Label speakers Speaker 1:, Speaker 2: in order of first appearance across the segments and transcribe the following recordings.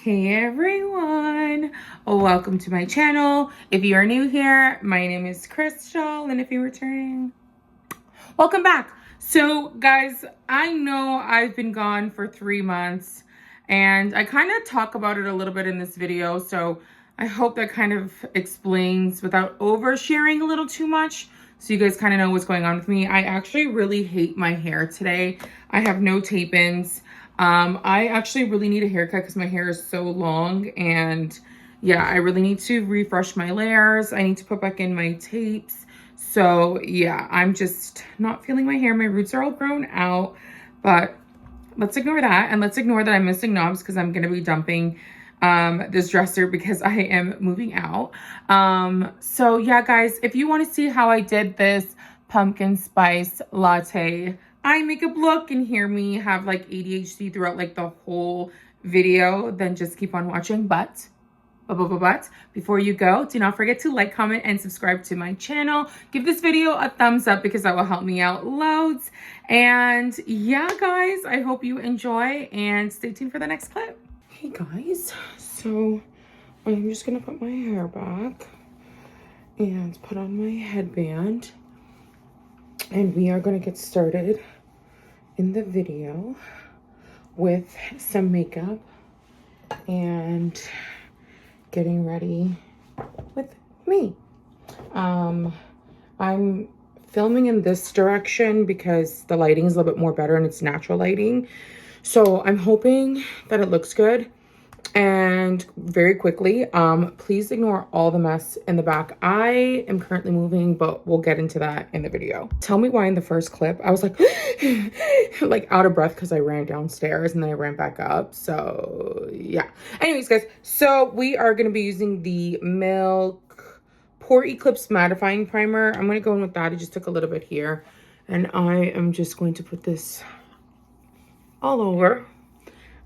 Speaker 1: Hey everyone, welcome to my channel. If you are new here, my name is Crystal, and if you're returning, welcome back. So guys, I know I've been gone for 3 months and I kind of talk about it a little bit in this video, so I hope that kind of explains without oversharing a little too much, so you guys kind of know what's going on with me. I actually really hate my hair today. I have no tape-ins. I actually really need a haircut because my hair is so long, and yeah, I really need to refresh my layers. I need to put back in my tapes. So yeah, I'm just not feeling my hair. My roots are all grown out, but let's ignore that. And let's ignore that I'm missing knobs because I'm going to be dumping this dresser because I am moving out. So yeah, guys, if you want to see how I did this pumpkin spice latte eye makeup look and hear me have like ADHD throughout like the whole video, then just keep on watching. But before you go, do not forget to like, comment, and subscribe to my channel. Give this video a thumbs up because that will help me out loads. And yeah, guys, I hope you enjoy and stay tuned for the next clip. Hey guys, so I'm just gonna put my hair back and put on my headband, and we are gonna get started in the video with some makeup and getting ready with me. I'm filming in this direction because the lighting is a little bit more better and it's natural lighting. So I'm hoping that it looks good. And very quickly, please ignore all the mess in the back. I am currently moving, but we'll get into that in the video. Tell me why in the first clip I was like like out of breath because I ran downstairs and then I ran back up. So yeah, anyways guys, so we are going to be using the Milk Pore Eclipse Mattifying Primer. I'm going to go in with that. I just took a little bit here and I am just going to put this all over.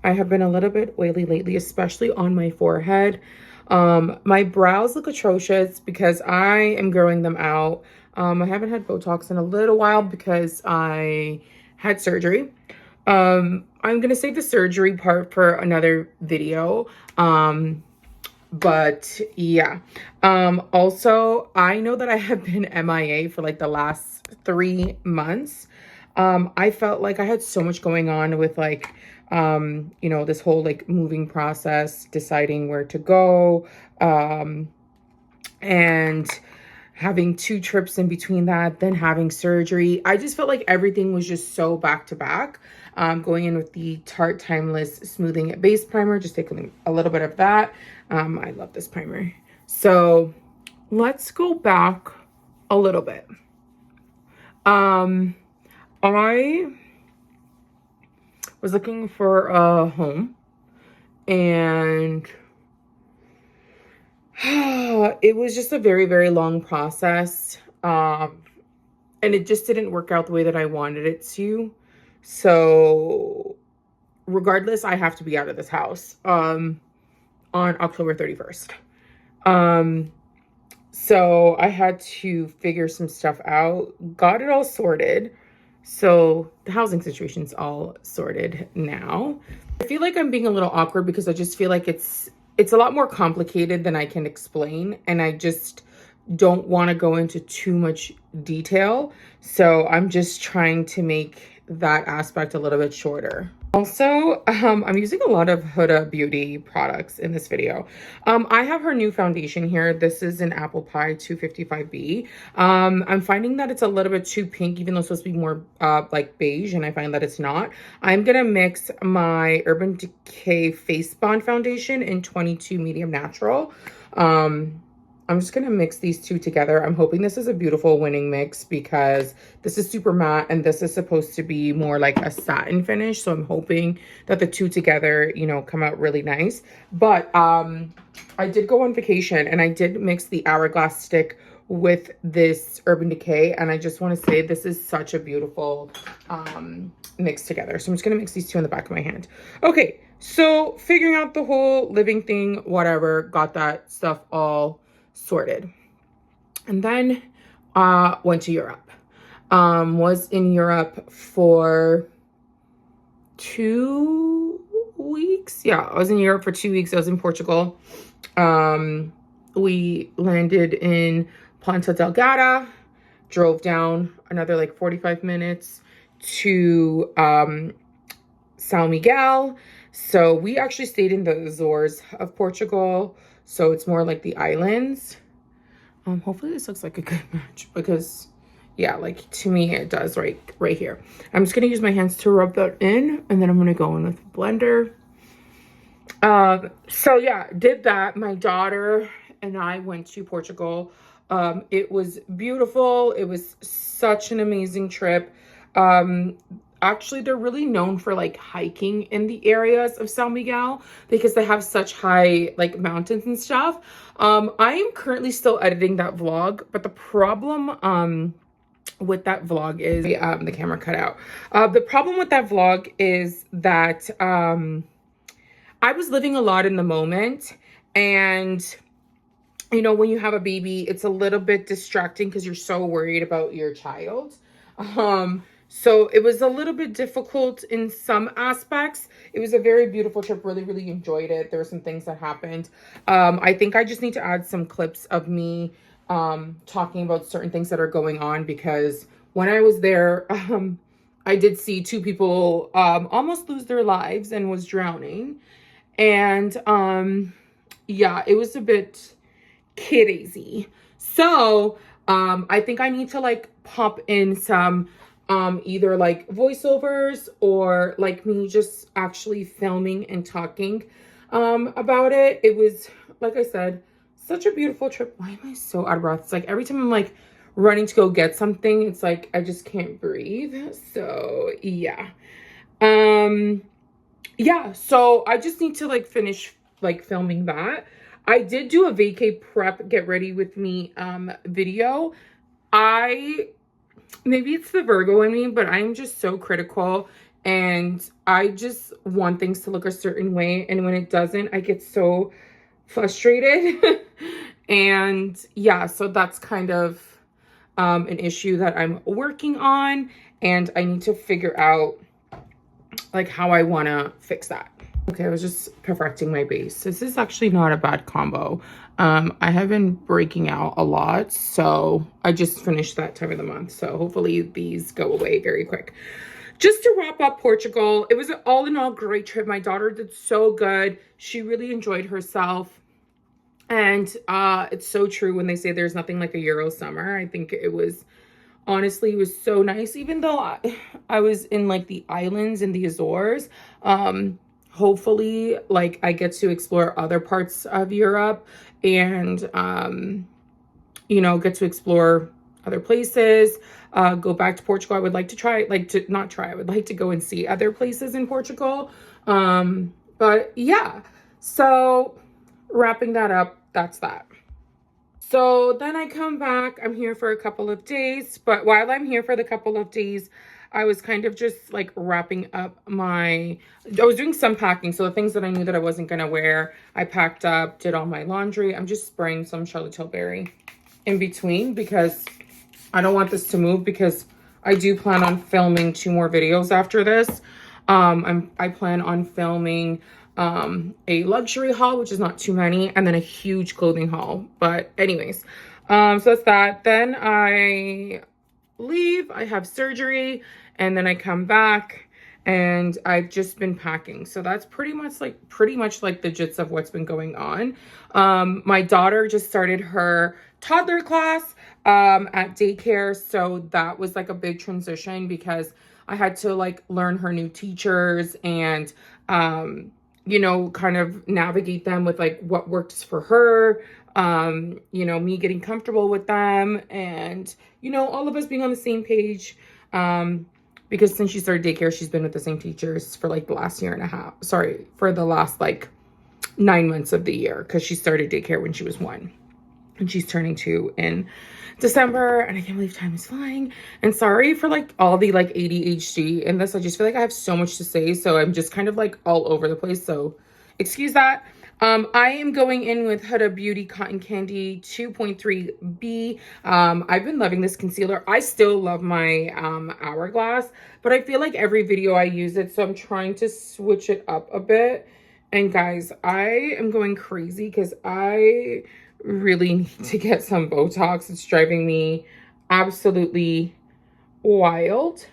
Speaker 1: I have been a little bit oily lately, especially on my forehead. My brows look atrocious because I am growing them out. I haven't had Botox in a little while because I had surgery. I'm going to save the surgery part for another video. But yeah. Also, I know that I have been MIA for like the last 3 months. I felt like I had so much going on with like, you know, this whole like moving process, deciding where to go, and having 2 trips in between that, then having surgery. I just felt like everything was just so back to back. Going in with the Tarte Timeless Smoothing Base Primer, just taking a little bit of that. I love this primer. So let's go back a little bit. I was looking for a home, and it was just a very, very long process. And it just didn't work out the way that I wanted it to. So regardless, I have to be out of this house on October 31st. So I had to figure some stuff out, got it all sorted. So the housing situation's all sorted now. I feel like I'm being a little awkward because I just feel like it's a lot more complicated than I can explain, and I just don't want to go into too much detail. So I'm just trying to make that aspect a little bit shorter. Also, I'm using a lot of Huda Beauty products in this video. I have her new foundation here. This is an Apple Pie 255B. I'm finding that it's a little bit too pink, even though it's supposed to be more like beige, and I find that it's not. I'm gonna mix my Urban Decay Face Bond foundation in 22 Medium Natural. I'm just going to mix these two together. I'm hoping this is a beautiful winning mix because this is super matte and this is supposed to be more like a satin finish. So I'm hoping that the two together, you know, come out really nice. But I did go on vacation and I did mix the Hourglass stick with this Urban Decay. And I just want to say this is such a beautiful mix together. So I'm just going to mix these two in the back of my hand. Okay, so figuring out the whole living thing, whatever, got that stuff all sorted, and then went to Europe. Was in Europe for 2 weeks. Yeah, I was in Europe for 2 weeks. I was in Portugal. We landed in Ponta Delgada, drove down another like 45 minutes to São Miguel. So we actually stayed in the Azores of Portugal. So it's more like the islands. Hopefully this looks like a good match because yeah, like to me it does right here. I'm just gonna use my hands to rub that in, and then I'm gonna go in with a blender. So yeah, did that. My daughter and I went to Portugal. It was beautiful. It was such an amazing trip. Actually, they're really known for like hiking in the areas of São Miguel because they have such high like mountains and stuff. I am currently still editing that vlog, but the problem with that vlog is the camera cut out. The problem with that vlog is that I was living a lot in the moment, and you know, when you have a baby, it's a little bit distracting because you're so worried about your child. So it was a little bit difficult in some aspects. It was a very beautiful trip. Really, really enjoyed it. There were some things that happened. I think I just need to add some clips of me talking about certain things that are going on, because when I was there, I did see 2 people almost lose their lives and was drowning. And yeah, it was a bit crazy. So I think I need to like pop in some either like voiceovers or like me just actually filming and talking about it. It was, like I said, such a beautiful trip. Why am I so out of breath? It's like every time I'm like running to go get something, it's like I just can't breathe. So yeah. Yeah, so I just need to like finish like filming that. I did do a vacay prep get ready with me video. Maybe it's the Virgo in me, but I'm just so critical and I just want things to look a certain way, and when it doesn't, I get so frustrated. And yeah, so that's kind of an issue that I'm working on, and I need to figure out like how I want to fix that. Okay, I was just perfecting my base. This is actually not a bad combo. I have been breaking out a lot, so I just finished that time of the month. So hopefully these go away very quick. Just to wrap up Portugal, it was an all in all great trip. My daughter did so good. She really enjoyed herself. And it's so true when they say there's nothing like a Euro summer. I think it was, honestly, it was so nice. Even though I was in like the islands in the Azores, hopefully like I get to explore other parts of Europe and you know, get to explore other places, go back to Portugal. I would like to try, like to not try, I would like to go and see other places in Portugal. But yeah, so wrapping that up, that's that. So then I come back, I'm here for a couple of days, but while I'm here for the couple of days, I was kind of just like wrapping up I was doing some packing. So the things that I knew that I wasn't going to wear, I packed up, did all my laundry. I'm just spraying some Charlotte Tilbury in between because I don't want this to move, because I do plan on filming 2 more videos after this. I plan on filming a luxury haul, which is not too many, and then a huge clothing haul. But anyways, so that's that. Then I leave, I have surgery, and then I come back and I've just been packing. So that's pretty much like the gist of what's been going on. My daughter just started her toddler class at daycare, so that was like a big transition because I had to like learn her new teachers and you know, kind of navigate them with like what works for her, you know, me getting comfortable with them, and you know, all of us being on the same page, because since she started daycare, she's been with the same teachers for like the last year and a half, sorry, for the last like 9 months of the year, because she started daycare when she was 1 and she's turning 2 in December, and I can't believe time is flying. And sorry for like all the like ADHD in this. I just feel like I have so much to say, so I'm just kind of like all over the place, so excuse that. I am going in with Huda Beauty Cotton Candy 2.3B. I've been loving this concealer. I still love my Hourglass, but I feel like every video I use it, so I'm trying to switch it up a bit. And guys, I am going crazy because I really need to get some Botox. It's driving me absolutely wild.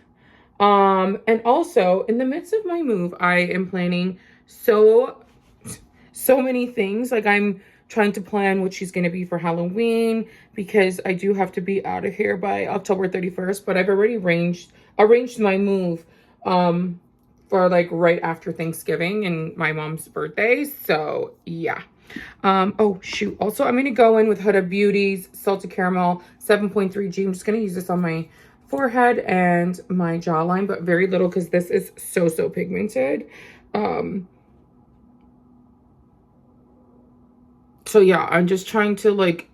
Speaker 1: And also in the midst of my move, I am planning so many things. Like, I'm trying to plan what she's going to be for Halloween, because I do have to be out of here by October 31st, but I've already arranged my move for like right after Thanksgiving and my mom's birthday. So yeah. Oh shoot, also I'm going to go in with Huda Beauty's Salted Caramel 7.3G. I'm just going to use this on my forehead and my jawline, but very little because this is so pigmented. So yeah, I'm just trying to like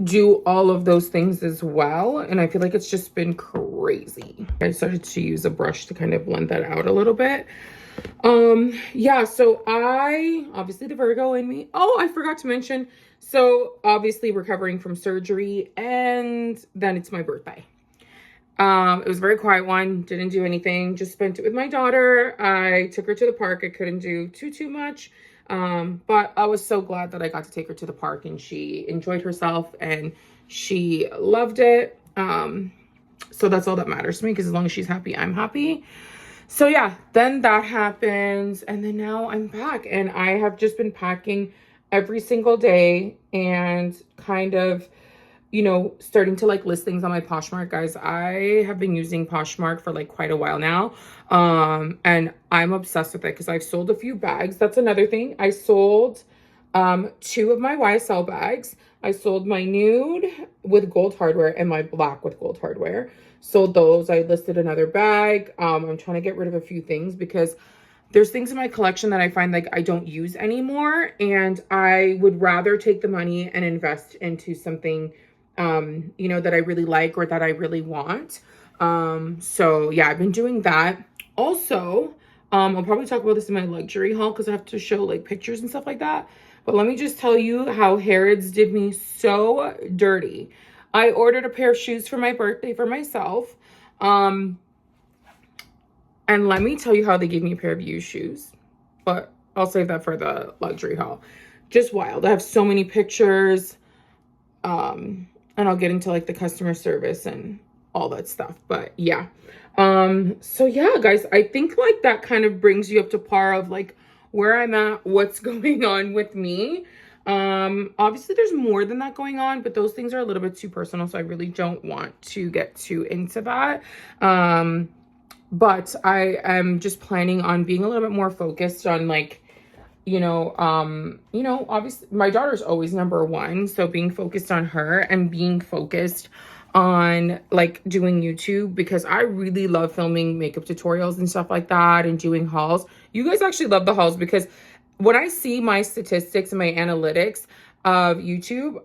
Speaker 1: do all of those things as well, and I feel like it's just been crazy. I started to use a brush to kind of blend that out a little bit. Yeah, so I obviously the Virgo in me. Oh, I forgot to mention, so obviously recovering from surgery, and then it's my birthday. It was a very quiet one, didn't do anything, just spent it with my daughter. I took her to the park. I couldn't do too much, but I was so glad that I got to take her to the park, and she enjoyed herself and she loved it. So that's all that matters to me, because as long as she's happy, I'm happy. So yeah, then that happens, and then now I'm back, and I have just been packing every single day and kind of, you know, starting to like list things on my Poshmark. Guys, I have been using Poshmark for like quite a while now, and I'm obsessed with it because I've sold a few bags. That's another thing. I sold 2 of my YSL bags. I sold my nude with gold hardware and my black with gold hardware. Sold those. I listed another bag. I'm trying to get rid of a few things because there's things in my collection that I find like I don't use anymore, and I would rather take the money and invest into something you know, that I really like or that I really want. So yeah, I've been doing that. Also, I'll probably talk about this in my luxury haul because I have to show like pictures and stuff like that. But let me just tell you how Harrods did me so dirty. I ordered a pair of shoes for my birthday for myself. And let me tell you how they gave me a pair of used shoes. But I'll save that for the luxury haul. Just wild. I have so many pictures. And I'll get into like the customer service and all that stuff. But yeah. So yeah, guys, I think like that kind of brings you up to par of like where I'm at, what's going on with me. Obviously there's more than that going on, but those things are a little bit too personal, so I really don't want to get too into that. But I am just planning on being a little bit more focused on like, you know, obviously my daughter's always number one. So being focused on her and being focused on like doing YouTube, because I really love filming makeup tutorials and stuff like that and doing hauls. You guys actually love the hauls, because when I see my statistics and my analytics of YouTube,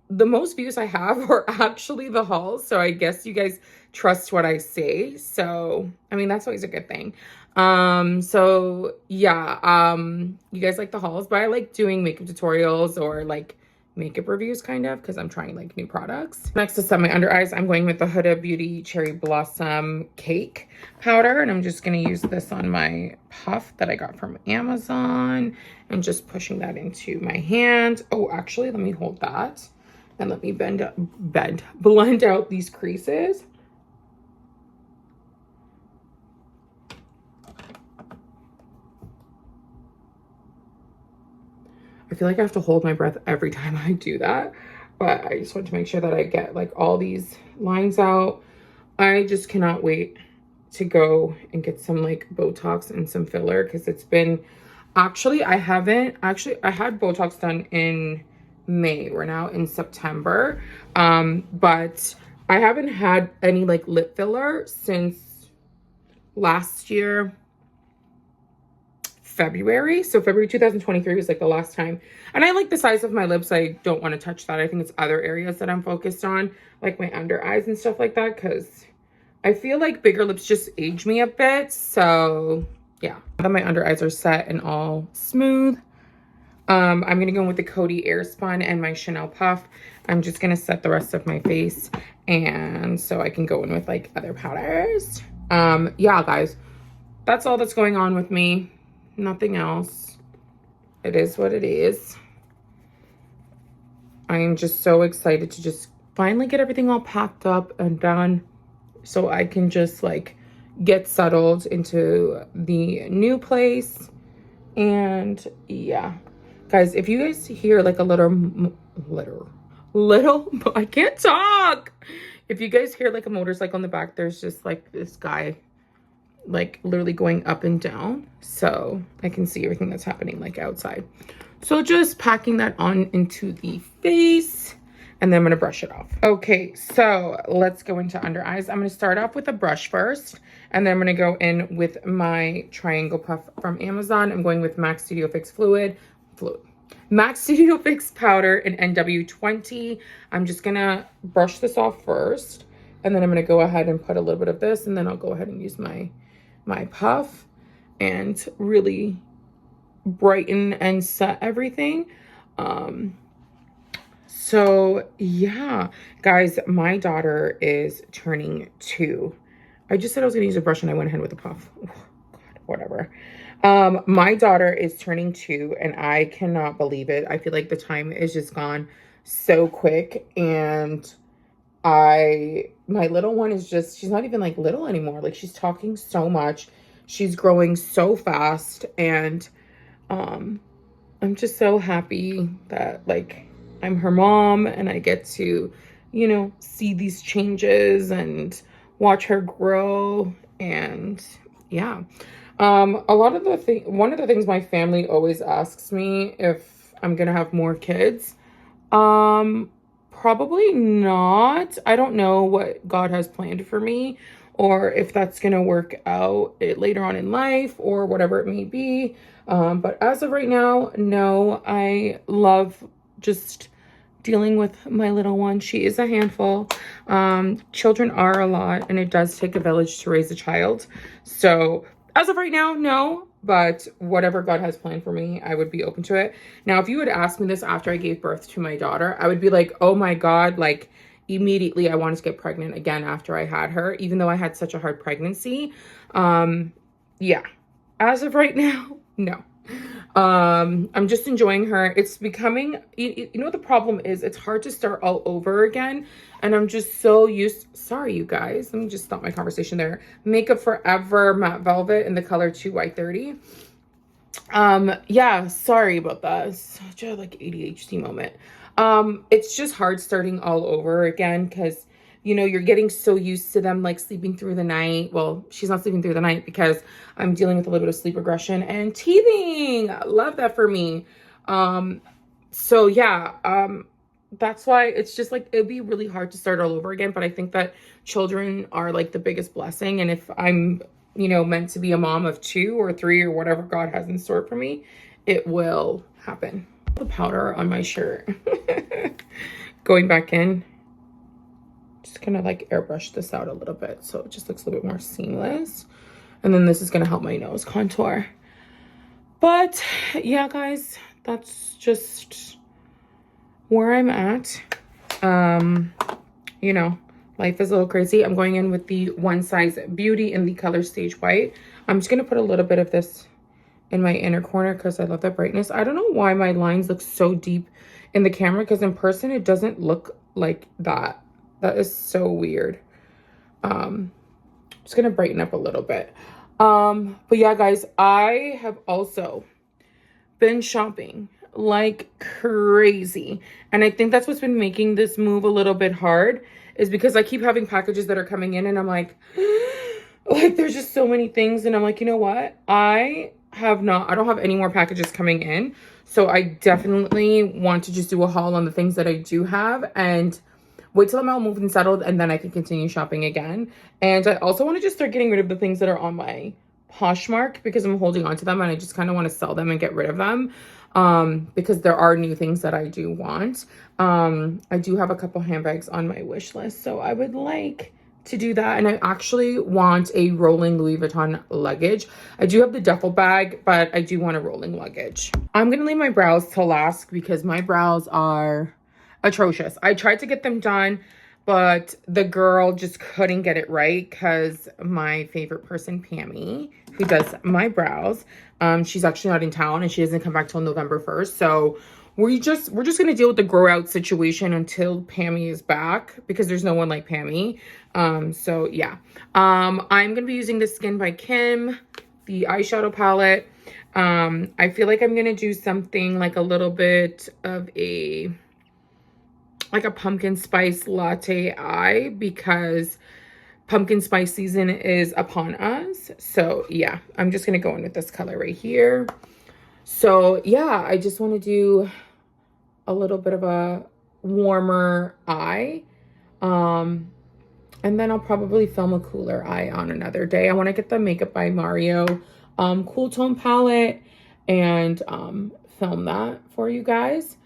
Speaker 1: the most views I have are actually the hauls. So I guess you guys trust what I say. So, I mean, that's always a good thing. So yeah, you guys like the hauls, but I like doing makeup tutorials or like makeup reviews kind of, because I'm trying like new products. Next to set my under eyes, I'm going with the Huda Beauty Cherry Blossom Cake Powder, and I'm just going to use this on my puff that I got from Amazon and just pushing that into my hand. Oh, actually, let me hold that and let me blend out these creases. I feel like I have to hold my breath every time I do that, but I just want to make sure that I get like all these lines out. I just cannot wait to go and get some like Botox and some filler, because it's been, actually I had Botox done in May. We're now in September, but I haven't had any like lip filler since last year, February. So February 2023 was like the last time. And I like the size of my lips. I don't want to touch that. I think it's other areas that I'm focused on, like my under eyes and stuff like that, because I feel like bigger lips just age me a bit. So yeah, now that my under eyes are set and all smooth, I'm going to go in with the Coty Airspun and my Chanel Puff. I'm just going to set the rest of my face, and so I can go in with like other powders. Yeah, guys, that's all that's going on with me. Nothing else. It is what it is. I am just so excited to just finally get everything all packed up and done so I can just like get settled into the new place. And yeah, guys, if you guys hear like a little, I can't talk. If you guys hear like a motorcycle in the back, there's just like this guy like literally going up and down, so I can see everything that's happening like outside. So just packing that on into the face, and then I'm going to brush it off. Okay, so let's go into under eyes. I'm going to start off with a brush first, and then I'm going to go in with my Triangle Puff from Amazon. I'm going with Max Studio Fix Max Studio Fix Powder in NW20. I'm just going to brush this off first, and then I'm going to go ahead and put a little bit of this, and then I'll go ahead and use my puff and really brighten and set everything. So yeah, guys, my daughter is turning 2. I just said I was gonna use a brush and I went ahead with a puff. Oh, God, whatever. My daughter is turning 2 and I cannot believe it. I feel like the time is just gone so quick, and my little one is just, she's not even like little anymore. Like, she's talking so much. She's growing so fast, and I'm just so happy that like I'm her mom and I get to, you know, see these changes and watch her grow. And yeah, one of the things my family always asks me if I'm gonna have more kids. Probably not. I don't know what God has planned for me, or if that's going to work out later on in life, or whatever it may be. But as of right now, no. I love just dealing with my little one. She is a handful. Children are a lot, and it does take a village to raise a child. So as of right now, no. But whatever God has planned for me, I would be open to it. Now, if you had asked me this after I gave birth to my daughter, I would be like, oh my God, like immediately I wanted to get pregnant again after I had her, even though I had such a hard pregnancy. Yeah, as of right now, no. I'm just enjoying her. It's becoming, you know what the problem is? It's hard to start all over again. And I'm just so used, sorry, you guys, let me just stop my conversation there. Makeup Forever Matte Velvet in the color 2Y30. Yeah, sorry about that. Such a like ADHD moment. It's just hard starting all over again, because you know, you're getting so used to them like sleeping through the night. Well, she's not sleeping through the night because I'm dealing with a little bit of sleep regression and teething. Love that for me. So yeah, that's why it's just like, it'd be really hard to start all over again. But I think that children are like the biggest blessing. And if I'm, you know, meant to be a mom of 2 or 3 or whatever God has in store for me, it will happen. The powder on my shirt. Going back in. Just gonna like airbrush this out a little bit so it just looks a little bit more seamless. And then this is gonna help my nose contour. But yeah, guys, that's just where I'm at. You know, life is a little crazy. I'm going in with the One Size Beauty in the color Stage White. I'm just gonna put a little bit of this in my inner corner because I love that brightness. I don't know why my lines look so deep in the camera, because in person it doesn't look like that. That is so weird. Just gonna brighten up a little bit. But yeah, guys, I have also been shopping like crazy. And I think that's what's been making this move a little bit hard, is because I keep having packages that are coming in and I'm like, there's just so many things. And I'm like, you know what? I don't have any more packages coming in. So I definitely want to just do a haul on the things that I do have and wait till I'm all moved and settled, and then I can continue shopping again. And I also want to just start getting rid of the things that are on my Poshmark, because I'm holding on to them and I just kind of want to sell them and get rid of them. Because there are new things that I do want. I do have a couple handbags on my wish list, so I would like to do that. And I actually want a rolling Louis Vuitton luggage. I do have the duffel bag, but I do want a rolling luggage. I'm gonna leave my brows till last because my brows are atrocious. I tried to get them done, but the girl just couldn't get it right because my favorite person, Pammy, who does my brows, she's actually not in town and she doesn't come back till November 1st. So we're just gonna deal with the grow out situation until Pammy is back because there's no one like Pammy. So yeah. I'm gonna be using the Skin by Kim, the eyeshadow palette. I feel like I'm gonna do something like a little bit of a pumpkin spice latte eye because pumpkin spice season is upon us. So yeah, I'm just gonna go in with this color right here. So yeah, I just want to do a little bit of a warmer eye. And then I'll probably film a cooler eye on another day. I want to get the Makeup by Mario cool tone palette and film that for you guys.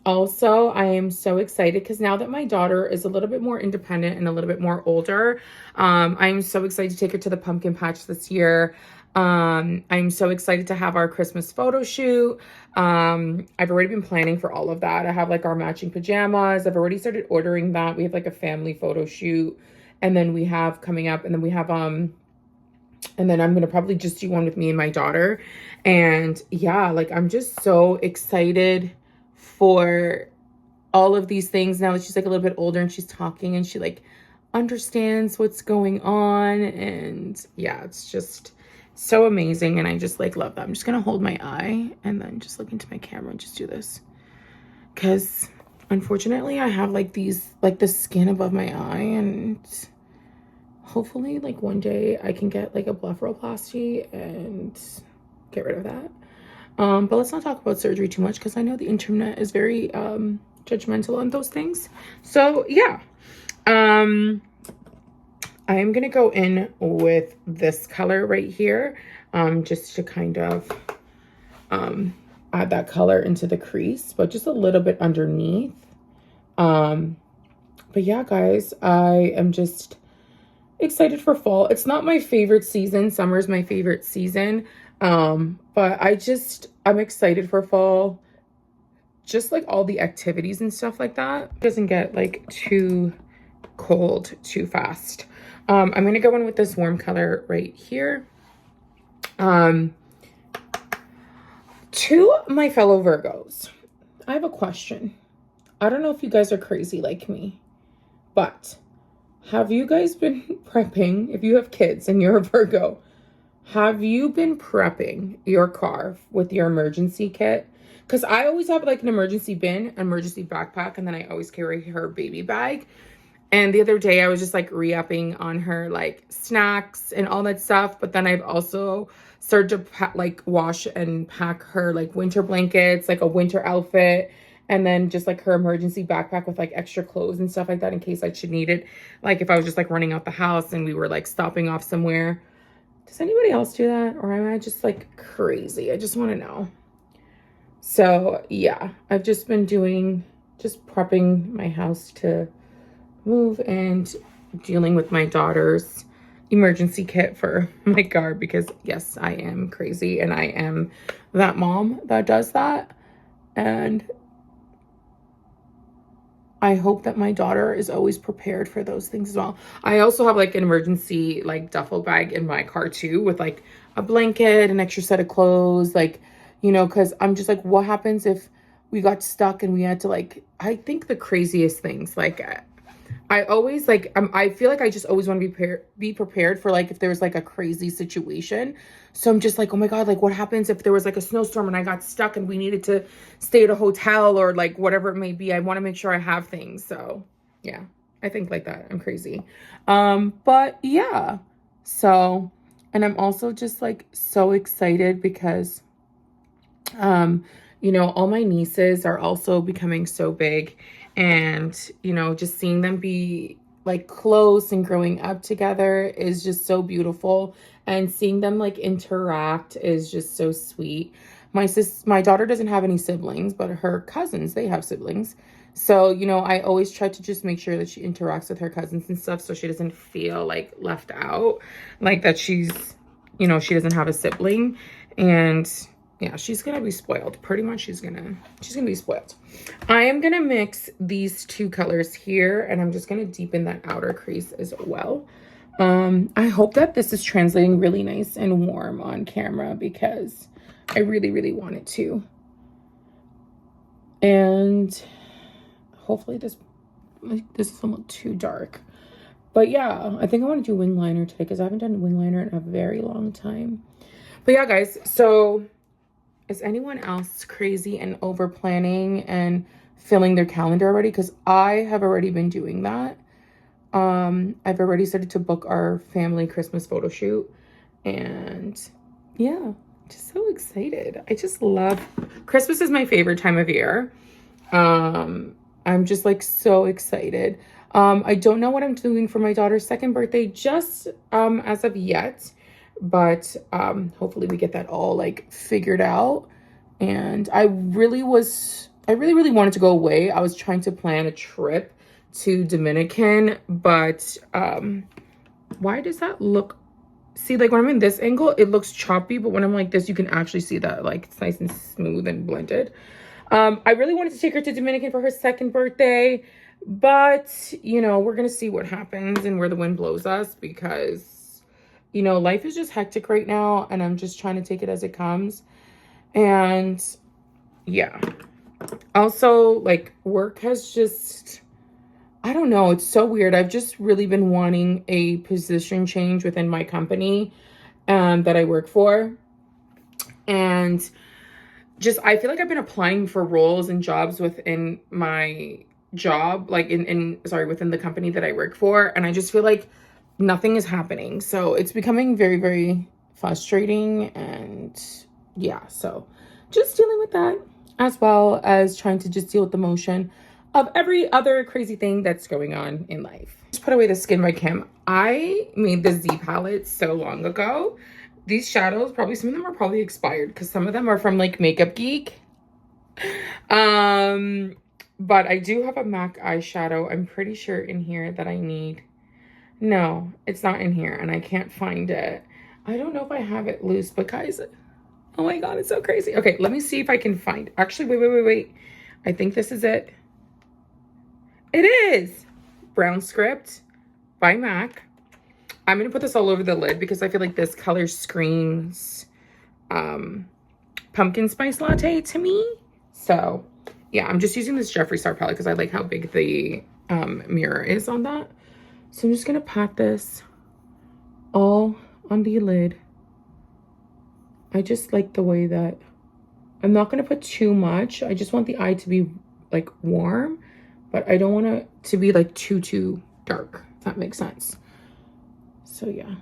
Speaker 1: Also, I am so excited because now that my daughter is a little bit more independent and a little bit more older, I'm so excited to take her to the pumpkin patch this year. I'm so excited to have our Christmas photo shoot. I've already been planning for all of that. I have like our matching pajamas. I've already started ordering that. We have like a family photo shoot, and then we have coming up, and then we have and then I'm gonna probably just do one with me and my daughter. And yeah, like I'm just so excited for all of these things now that she's like a little bit older and she's talking and she like understands what's going on. And yeah, it's just so amazing. And I just like love that. I'm just gonna hold my eye and then just look into my camera and just do this because unfortunately I have like these, like the skin above my eye, and hopefully like one day I can get like a blepharoplasty and get rid of that. But let's not talk about surgery too much because I know the internet is very judgmental on those things. So yeah, I am gonna go in with this color right here, just to kind of add that color into the crease, but just a little bit underneath. But yeah, guys, I am just excited for fall. It's not my favorite season. Summer is my favorite season. But I'm excited for fall. Just like all the activities and stuff like that. It doesn't get like too cold too fast. I'm going to go in with this warm color right here. To my fellow Virgos, I have a question. I don't know if you guys are crazy like me, but have you guys been prepping, if you have kids and you're a Virgo, have you been prepping your car with your emergency kit? Because I always have like an emergency bin, emergency backpack, and then I always carry her baby bag. And the other day I was just like re-upping on her like snacks and all that stuff. But then I've also started to like wash and pack her like winter blankets, like a winter outfit, and then just like her emergency backpack with like extra clothes and stuff like that in case I should need it. Like if I was just like running out the house and we were like stopping off somewhere. Does anybody else do that? Or am I just like crazy? I just want to know. So yeah, I've just been just prepping my house to move and dealing with my daughter's emergency kit for my car because yes, I am crazy and I am that mom that does that. And I hope that my daughter is always prepared for those things as well. I also have like an emergency like duffel bag in my car too with like a blanket, an extra set of clothes, like, you know, because I'm just like, what happens if we got stuck and we had to like, I think the craziest things, like I always like, I feel like I just always want to be prepared for like if there's like a crazy situation. So I'm just like, oh my God, like what happens if there was like a snowstorm and I got stuck and we needed to stay at a hotel or like whatever it may be. I want to make sure I have things. So yeah, I think like that. I'm crazy. But yeah, so, and I'm also just like so excited because, you know, all my nieces are also becoming so big. And, you know, just seeing them be like close and growing up together is just so beautiful. And seeing them like interact is just so sweet. my daughter doesn't have any siblings, but her cousins, they have siblings. So, you know, I always try to just make sure that she interacts with her cousins and stuff so she doesn't feel like left out, like that she's, you know, she doesn't have a sibling. And yeah, she's gonna be spoiled. Pretty much she's gonna be spoiled. I am gonna mix these two colors here, and I'm just gonna deepen that outer crease as well. I hope that this is translating really nice and warm on camera because I really, really want it to. And hopefully this doesn't look too dark. But yeah, I think I want to do wing liner today because I haven't done wing liner in a very long time. But yeah, guys, so is anyone else crazy and over planning and filling their calendar already? Because I have already been doing that. I've already started to book our family Christmas photo shoot. And yeah, just so excited. I just love Christmas is my favorite time of year. I'm just like so excited. I don't know what I'm doing for my daughter's second birthday just as of yet, but hopefully we get that all like figured out. And I really wanted to go away. I was trying to plan a trip to Dominican, but why does that look, see, like when I'm in this angle it looks choppy, but when I'm like this you can actually see that like it's nice and smooth and blended. I really wanted to take her to Dominican for her second birthday, but you know, we're gonna see what happens and where the wind blows us, because you know, life is just hectic right now and I'm just trying to take it as it comes. And yeah, also like work has just, I don't know, it's so weird. I've just really been wanting a position change within my company that I work for. And just, I feel like I've been applying for roles and jobs within my job, like within the company that I work for. And I just feel like nothing is happening. So it's becoming very, very frustrating. And yeah, so just dealing with that, as well as trying to just deal with the motion of every other crazy thing that's going on in life. Just put away the Skin by Kim. I made the Z palette so long ago. These shadows, probably some of them are probably expired because some of them are from like Makeup Geek. But I do have a MAC eyeshadow, I'm pretty sure in here, that I need. No, it's not in here and I can't find it. I don't know if I have it loose, but guys, oh my God, it's so crazy. Okay, let me see if I can find, actually, wait. I think this is it. It is Brown Script by MAC. I'm going to put this all over the lid because I feel like this color screams pumpkin spice latte to me. So yeah, I'm just using this Jeffree Star palette because I like how big the mirror is on that. So I'm just going to pat this all on the lid. I just like the way that, I'm not going to put too much. I just want the eye to be like warm, but I don't want it to be like too dark, if that makes sense. So yeah,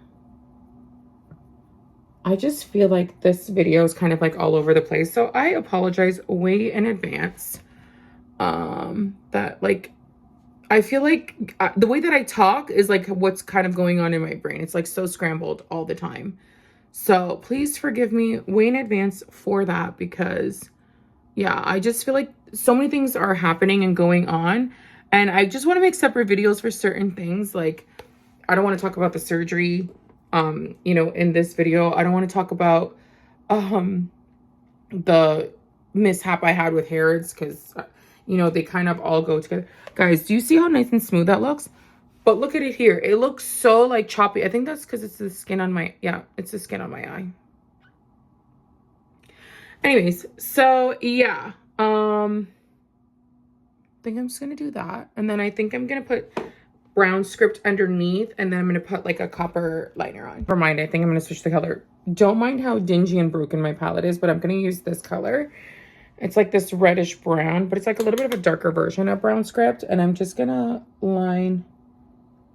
Speaker 1: I just feel like this video is kind of like all over the place. So I apologize way in advance. That like, I feel like the way that I talk is like what's kind of going on in my brain. It's like so scrambled all the time. So please forgive me way in advance for that, because yeah, I just feel like so many things are happening and going on. And I just want to make separate videos for certain things. Like, I don't want to talk about the surgery, you know, in this video. I don't want to talk about the mishap I had with Harrods, because, you know, they kind of all go together. Guys, do you see how nice and smooth that looks? But look at it here. It looks so like choppy. I think that's because it's the skin on my, yeah, it's the skin on my eye. Anyways, so yeah, I think I'm just going to do that. And then I think I'm going to put Brown Script underneath, and then I'm going to put like a copper liner on. Never mind, I think I'm going to switch the color. Don't mind how dingy and broken my palette is, but I'm going to use this color. It's like this reddish brown, but it's like a little bit of a darker version of Brown Script. And I'm just going to line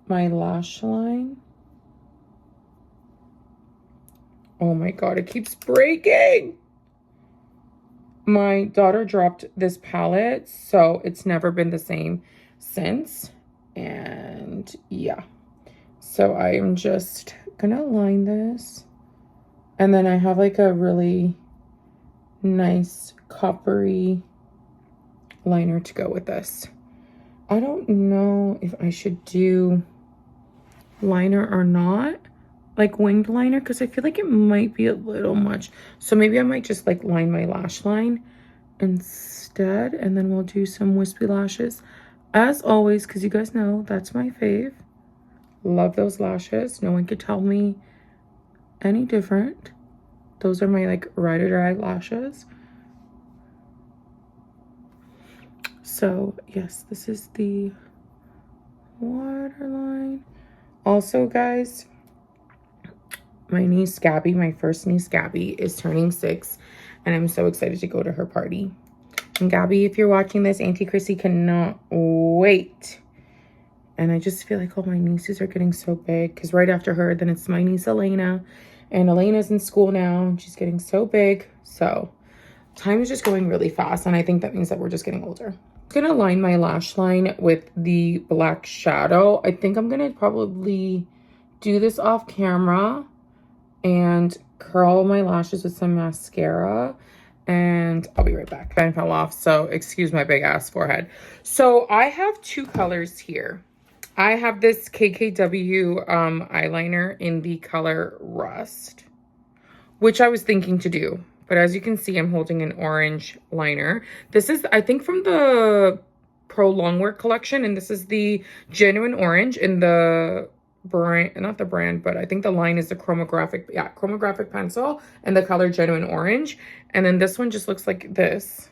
Speaker 1: my lash line. Oh my God, it keeps breaking. My daughter dropped this palette, so it's never been the same since. And yeah, so I am just gonna line this, and then I have like a really nice coppery liner to go with this. I don't know if I should do liner or not, like winged liner, because I feel like it might be a little much. So maybe I might just like line my lash line instead, and then we'll do some wispy lashes as always, because you guys know that's my fave. Love those lashes. No one could tell me any different. Those are my like ride or die lashes. So yes, this is the waterline. Also guys, my niece Gabby, my first niece Gabby, is turning 6, and I'm so excited to go to her party. And Gabby, if you're watching this, Auntie Chrissy cannot wait. And I just feel like all my nieces are getting so big, because right after her, then it's my niece Elena, and Elena's in school now, and she's getting so big. So time is just going really fast, and I think that means that we're just getting older. I'm gonna line my lash line with the black shadow. I think I'm gonna probably do this off camera and curl my lashes with some mascara, and I'll be right back. Pen fell off, so excuse my big ass forehead. So I have 2 colors here. I have this KKW eyeliner in the color Rust, which I was thinking to do. But as you can see, I'm holding an orange liner. This is, I think, from the Pro Longwear collection, and this is the Genuine Orange in the brand, not the brand, but I think the line is the chromographic, yeah, chromographic pencil in the color Genuine Orange. And then this one just looks like this.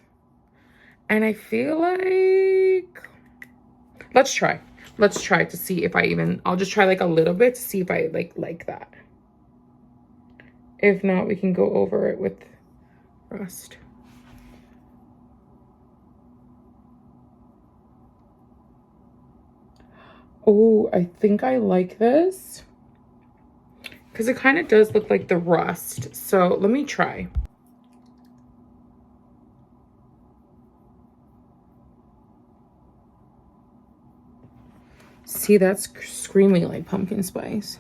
Speaker 1: And I feel like, let's try to see if I even, I'll just try like a little bit to see if I like that. If not, we can go over it with Rust. Oh, I think I like this, because it kind of does look like the Rust. So let me try. See, that's screaming like pumpkin spice.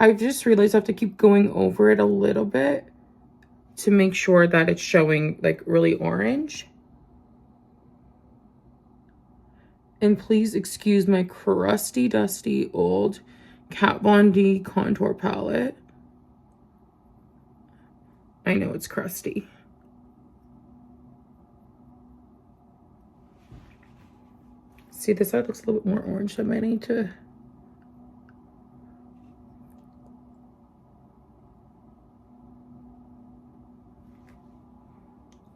Speaker 1: I just realized I have to keep going over it a little bit to make sure that it's showing like really orange. And please excuse my crusty, dusty, old Kat Von D contour palette. I know it's crusty. See, this side looks a little bit more orange, so I might need to...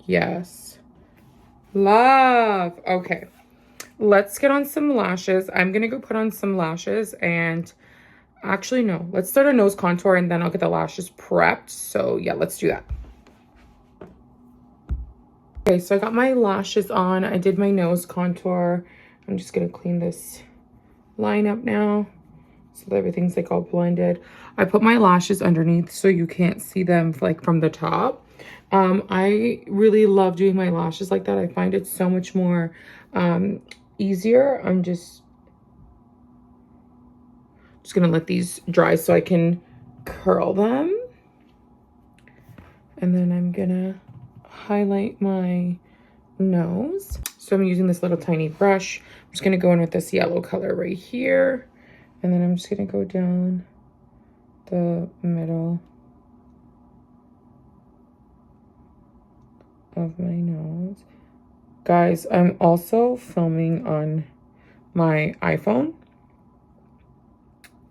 Speaker 1: Yes. Love. Okay. Let's get on some lashes. I'm going to go put on some lashes, and actually, no. Let's start a nose contour, and then I'll get the lashes prepped. So, yeah, let's do that. Okay, so I got my lashes on. I did my nose contour. I'm just going to clean this line up now so that everything's like all blended. I put my lashes underneath so you can't see them like from the top. I really love doing my lashes like that. I find it so much more easier. I'm just gonna let these dry so I can curl them. And then I'm gonna highlight my nose. So I'm using this little tiny brush. I'm just gonna go in with this yellow color right here. And then I'm just gonna go down the middle of my nose. Guys, I'm also filming on my iPhone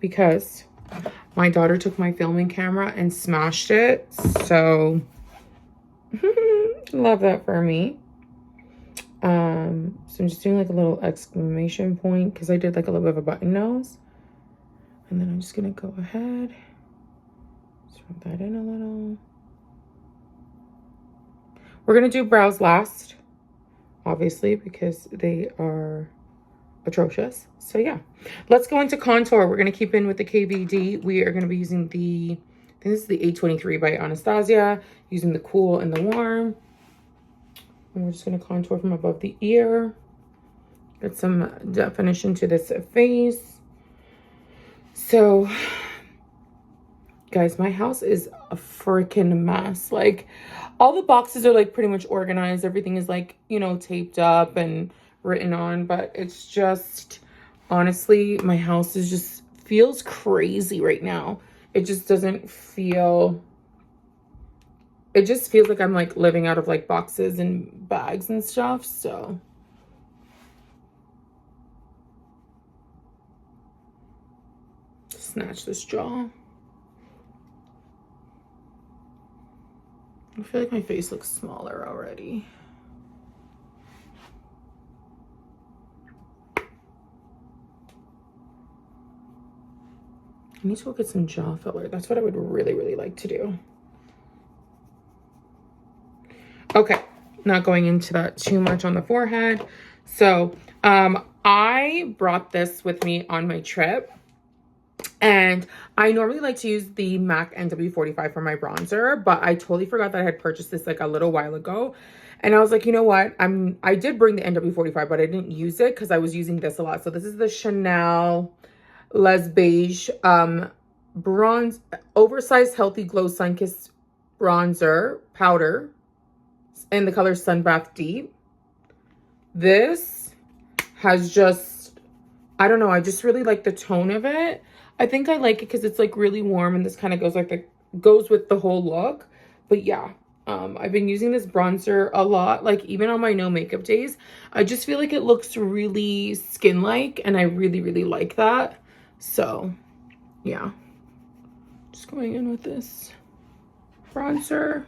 Speaker 1: because my daughter took my filming camera and smashed it. So love that for me. So I'm just doing like a little exclamation point because I did like a little bit of a button nose. And then I'm just gonna go ahead, just rub that in a little. We're gonna do brows last, obviously, because they are atrocious. So yeah, let's go into contour. We're gonna keep in with the KVD. We are gonna be using the, I think this is the 823 by Anastasia, using the cool and the warm. And we're just gonna contour from above the ear. Get some definition to this face. So, Guys, my house is a freaking mess. Like, all the boxes are like pretty much organized. Everything is like, you know, taped up and written on, but it's just, honestly, my house is just feels crazy right now. It just doesn't feel, it just feels like I'm like living out of like boxes and bags and stuff. So snatch this jaw. I feel like my face looks smaller already. I need to go get some jaw filler. That's what I would really, really like to do. Okay, not going into that too much on the forehead. So I brought this with me on my trip. And I normally like to use the MAC NW45 for my bronzer, but I totally forgot that I had purchased this like a little while ago. And I was like, you know what? I did bring the NW45, but I didn't use it because I was using this a lot. So this is the Chanel Les Beige bronze oversized healthy glow sun-kissed bronzer powder in the color Sunbath Deep. This has just, I don't know, I just really like the tone of it. I think I like it because it's like really warm and this kind of goes like goes with the whole look. But yeah, I've been using this bronzer a lot, like even on my no makeup days. I just feel like it looks really skin-like and I really, really like that. So yeah, just going in with this bronzer.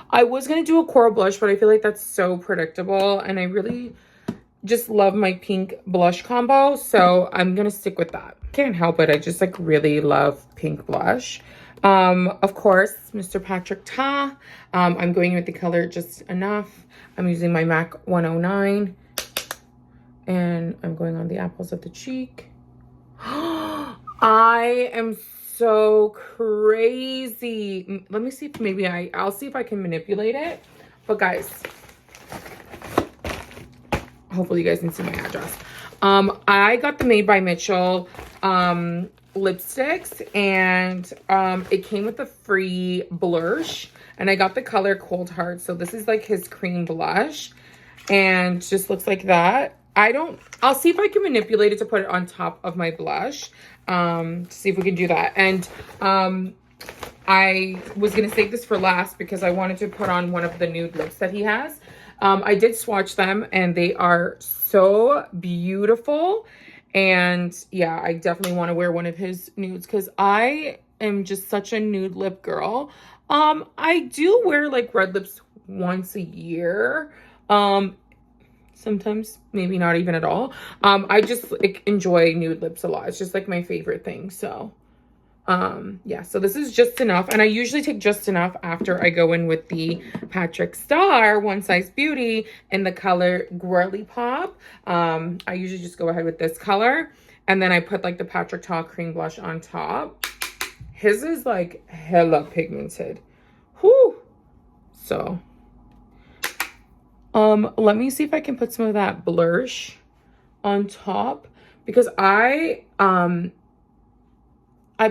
Speaker 1: I was going to do a coral blush, but I feel like that's so predictable and I really just love my pink blush combo, so I'm gonna stick with that. Can't help it, I just like really love pink blush. Of course, Mr. Patrick Ta. I'm going with the color Just Enough. I'm using my MAC 109 and I'm going on the apples of the cheek. I am so crazy. Let me see if maybe I'll see if I can manipulate it. But guys, hopefully you guys can see my address. I got the Made by Mitchell lipsticks, and it came with a free blush, and I got the color Cold Heart. So this is like his cream blush and just looks like that. I'll see if I can manipulate it to put it on top of my blush, to see if we can do that. And I was gonna save this for last because I wanted to put on one of the nude lips that he has. I did swatch them and they are so beautiful. And yeah, I definitely want to wear one of his nudes because I am just such a nude lip girl. I do wear like red lips once a year. Sometimes maybe not even at all. I just like enjoy nude lips a lot. It's just like my favorite thing. So yeah, so this is Just Enough, and I usually take Just Enough after I go in with the Patrick Star One Size Beauty in the color Girly Pop. I usually just go ahead with this color, and then I put like the Patrick Ta cream blush on top. His is like hella pigmented. Whew. So let me see if I can put some of that blush on top, because I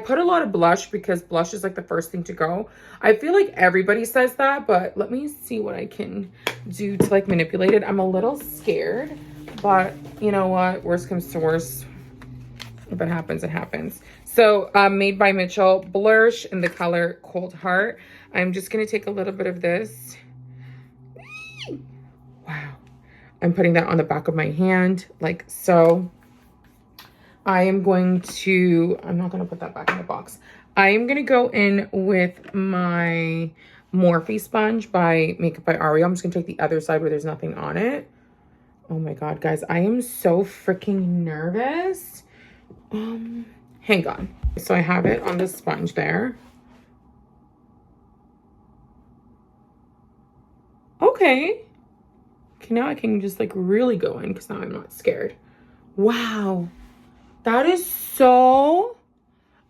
Speaker 1: put a lot of blush because blush is like the first thing to go. I feel like everybody says that, but let me see what I can do to like manipulate it. I'm a little scared, but you know what? Worst comes to worst. If it happens, it happens. So Made by Mitchell blush in the color Cold Heart. I'm just going to take a little bit of this. Wow. I'm putting that on the back of my hand like so. I am going to, I'm not going to put that back in the box. I am going to go in with my Morphe sponge by Makeup by Aria. I'm just going to take the other side where there's nothing on it. Oh my God, guys, I am so freaking nervous. Hang on. So I have it on the sponge there. Okay. Okay, now I can just like really go in because now I'm not scared. Wow. That is so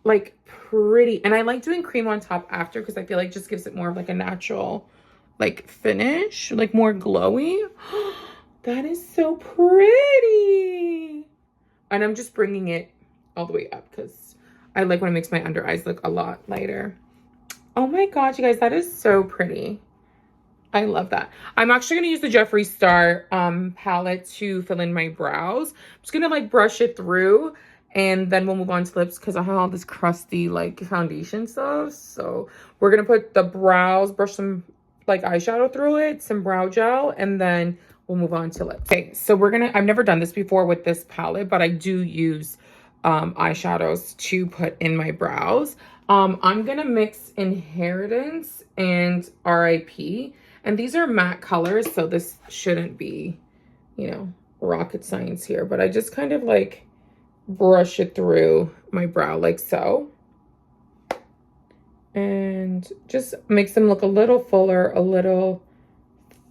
Speaker 1: like pretty. And I like doing cream on top after because I feel like it just gives it more of like a natural like finish, like more glowy. That is so pretty. And I'm just bringing it all the way up because I like when it makes my under eyes look a lot lighter. Oh my god, you guys, that is so pretty. I love that. I'm actually going to use the Jeffree Star palette to fill in my brows. I'm just going to like brush it through and then we'll move on to lips because I have all this crusty like foundation stuff. So we're going to put the brows, brush some like eyeshadow through it, some brow gel, and then we'll move on to lips. Okay, so I've never done this before with this palette, but I do use eyeshadows to put in my brows. I'm going to mix Inheritance and RIP. And these are matte colors, so this shouldn't be, you know, rocket science here. But I just kind of like brush it through my brow like so. And just makes them look a little fuller, a little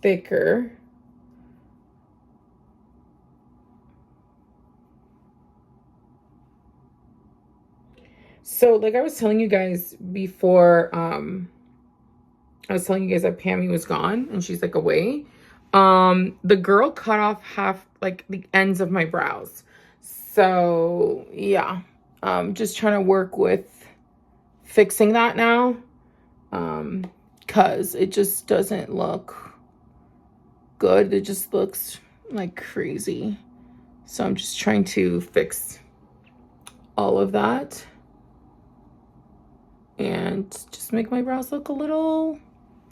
Speaker 1: thicker. So like I was telling you guys before, I was telling you guys that Pammy was gone and she's like away. The girl cut off half like the ends of my brows. So yeah, just trying to work with fixing that now. Cause it just doesn't look good. It just looks like crazy. So I'm just trying to fix all of that and just make my brows look a little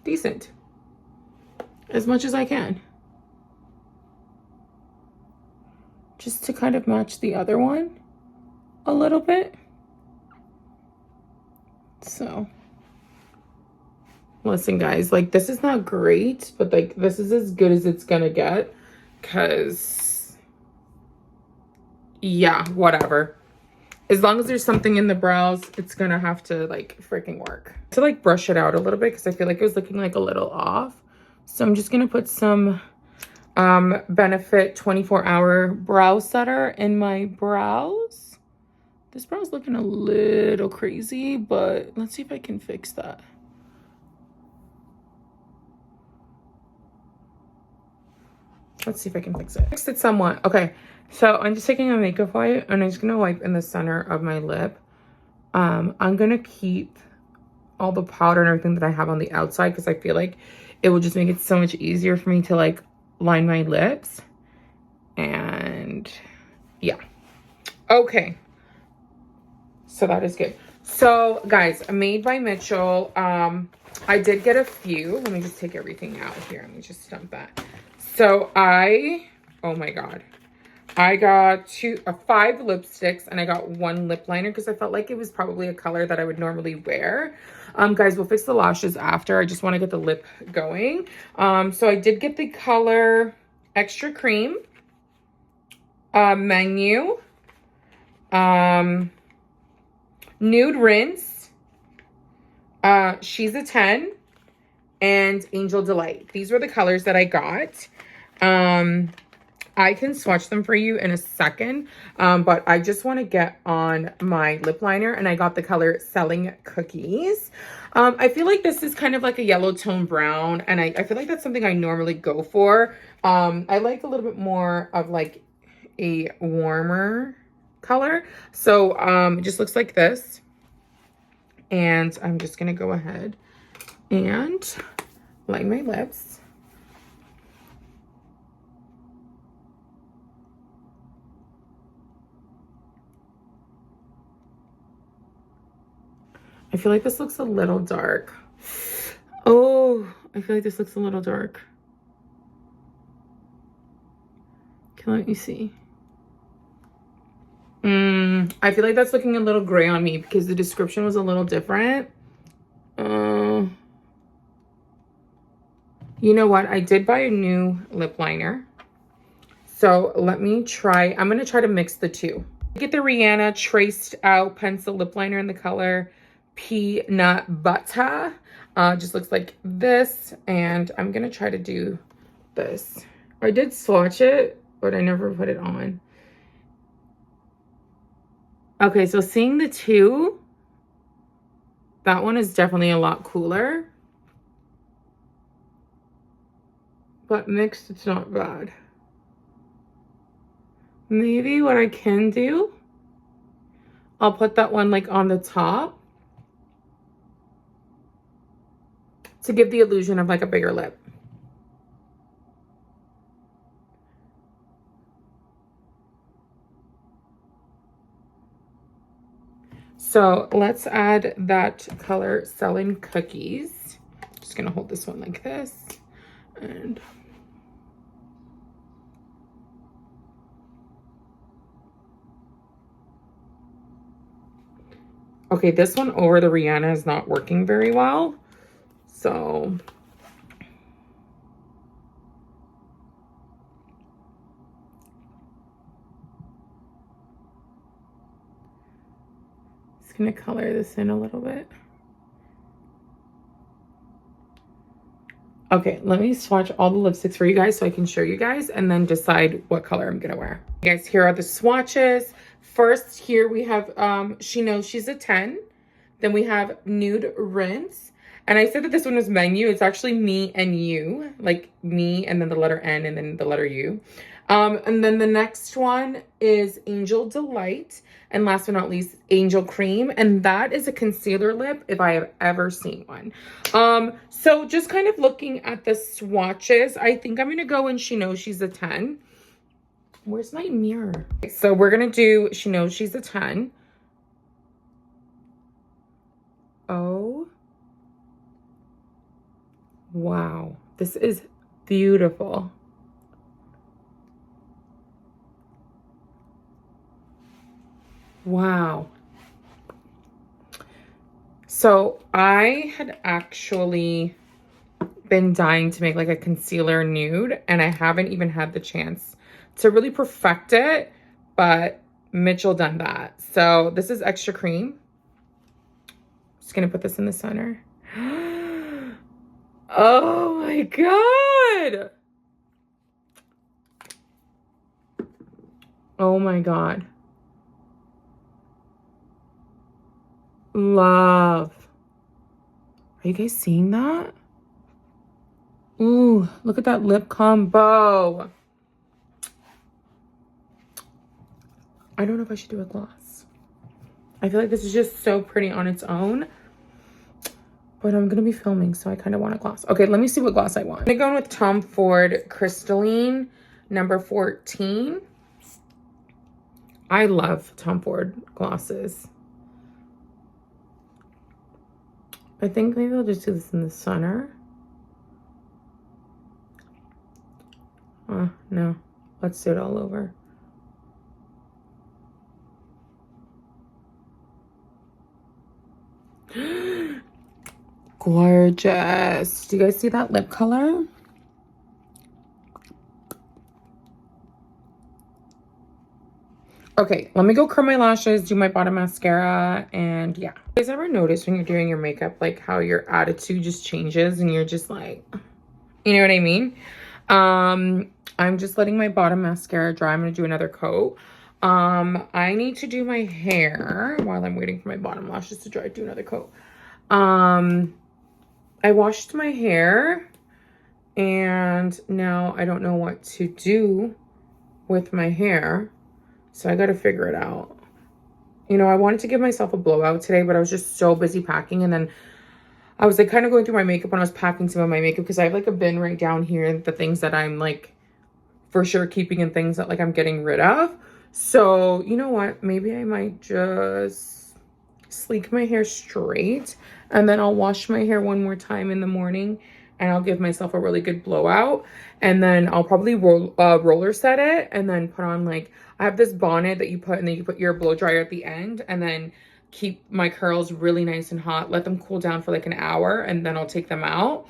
Speaker 1: decent as much as I can, just to kind of match the other one a little bit. So listen guys, like this is not great, but like this is as good as it's gonna get, because yeah, whatever, as long as there's something in the brows, it's gonna have to like freaking work. To like brush it out a little bit because I feel like it was looking like a little off. So I'm just gonna put some Benefit 24-hour brow setter in my brows. This brow's looking a little crazy, but let's see if I can fix that. Let's see if I can fix it. Fixed it somewhat. Okay, so I'm just taking a makeup wipe and I'm just gonna wipe in the center of my lip. I'm gonna keep all the powder and everything that I have on the outside because I feel like it will just make it so much easier for me to like line my lips. And yeah, okay, so that is good. So guys, Made by Mitchell, I did get a few. Let me just take everything out here. Let me just dump that. So oh my god, I got 5 lipsticks and I got 1 lip liner because I felt like it was probably a color that I would normally wear. Guys, we'll fix the lashes after. I just want to get the lip going. So I did get the color Extra Cream, Menu, Nude Rinse, She's a 10, and Angel Delight. These were the colors that I got. I can swatch them for you in a second, but I just want to get on my lip liner, and I got the color Selling Cookies. I feel like this is kind of like a yellow tone brown, and I feel like that's something I normally go for. I like a little bit more of like a warmer color. So it just looks like this. And I'm just going to go ahead and line my lips. I feel like this looks a little dark. Oh, I feel like this looks a little dark. Okay, let me see. I feel like that's looking a little gray on me because the description was a little different. You know what? I did buy a new lip liner. So let me try. I'm going to try to mix the two. Get the Rihanna Traced Out Pencil Lip Liner in the color Peanut Butter. Just looks like this. And I'm going to try to do this. I did swatch it, but I never put it on. Okay, so seeing the two, that one is definitely a lot cooler. But mixed, it's not bad. Maybe what I can do, I'll put that one like on the top to give the illusion of like a bigger lip. So let's add that color Selling Cookies. Just gonna hold this one like this. And okay, this one over the Rihanna is not working very well. So just gonna color this in a little bit. Okay, let me swatch all the lipsticks for you guys so I can show you guys and then decide what color I'm gonna wear. Guys, here are the swatches. First, here we have She Knows She's a 10. Then we have Nude Rinse. And I said that this one was menu. It's actually me and you, like me and then the letter N and then the letter U. And then the next one is Angel Delight. And last but not least, Angel Cream. And that is a concealer lip if I have ever seen one. So just kind of looking at the swatches, I think I'm going to go in She Knows She's a 10. Where's my mirror? So we're going to do She Knows She's a 10. Oh. Wow. This is beautiful. Wow. So I had actually been dying to make like a concealer nude, and I haven't even had the chance to really perfect it, but Mitchell done that. So this is Extra Cream. Just gonna put this in the center. Oh my God. Oh my God. Love. Are you guys seeing that? Ooh, look at that lip combo. I don't know if I should do a gloss. I feel like this is just so pretty on its own. But I'm going to be filming, so I kind of want a gloss. Okay, let me see what gloss I want. I'm going to go in with Tom Ford Crystalline number 14. I love Tom Ford glosses. I think maybe I'll just do this in the center. No. Let's do it all over. Gorgeous. Do you guys see that lip color? Okay, let me go curl my lashes, do my bottom mascara, and yeah. You guys ever notice when you're doing your makeup, like how your attitude just changes and you're just like, you know what I mean? I'm just letting my bottom mascara dry. I'm gonna do another coat. I need to do my hair while I'm waiting for my bottom lashes to dry, do another coat. I washed my hair and now I don't know what to do with my hair. So I got to figure it out. You know, I wanted to give myself a blowout today, but I was just so busy packing. And then I was like kind of going through my makeup when I was packing some of my makeup because I have like a bin right down here, the things that I'm like for sure keeping and things that like I'm getting rid of. So you know what? Maybe I might just sleek my hair straight and then I'll wash my hair one more time in the morning and I'll give myself a really good blowout. And then I'll probably roller set it and then put on like, I have this bonnet that you put and then you put your blow dryer at the end and then keep my curls really nice and hot, let them cool down for like an hour and then I'll take them out.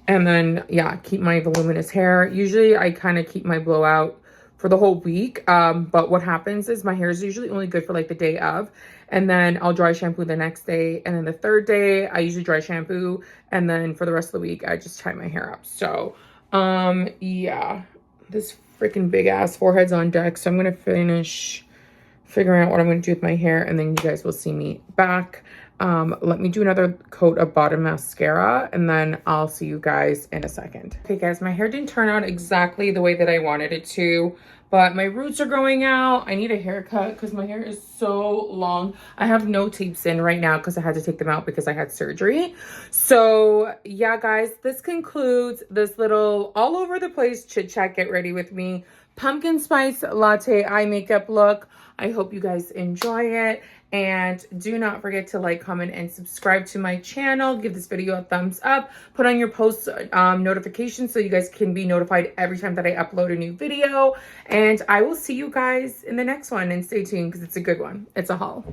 Speaker 1: And then, yeah, keep my voluminous hair. Usually I kind of keep my blowout for the whole week. But what happens is my hair is usually only good for like the day of. And then I'll dry shampoo the next day. And then the third day, I usually dry shampoo. And then for the rest of the week, I just tie my hair up. So, yeah, this freaking big ass forehead's on deck. So I'm going to finish figuring out what I'm going to do with my hair. And then you guys will see me back. Let me do another coat of bottom mascara and then I'll see you guys in a second. Okay guys, my hair didn't turn out exactly the way that I wanted it to, but my roots are growing out. I need a haircut because my hair is so long. I have no tapes in right now because I had to take them out because I had surgery. So yeah, guys, this concludes this little all over the place chit chat get ready with me pumpkin spice latte eye makeup look. I hope you guys enjoy it. And do not forget to like, comment, and subscribe to my channel. Give this video a thumbs up. Put on your post notifications so you guys can be notified every time that I upload a new video. And I will see you guys in the next one. And stay tuned because it's a good one. It's a haul.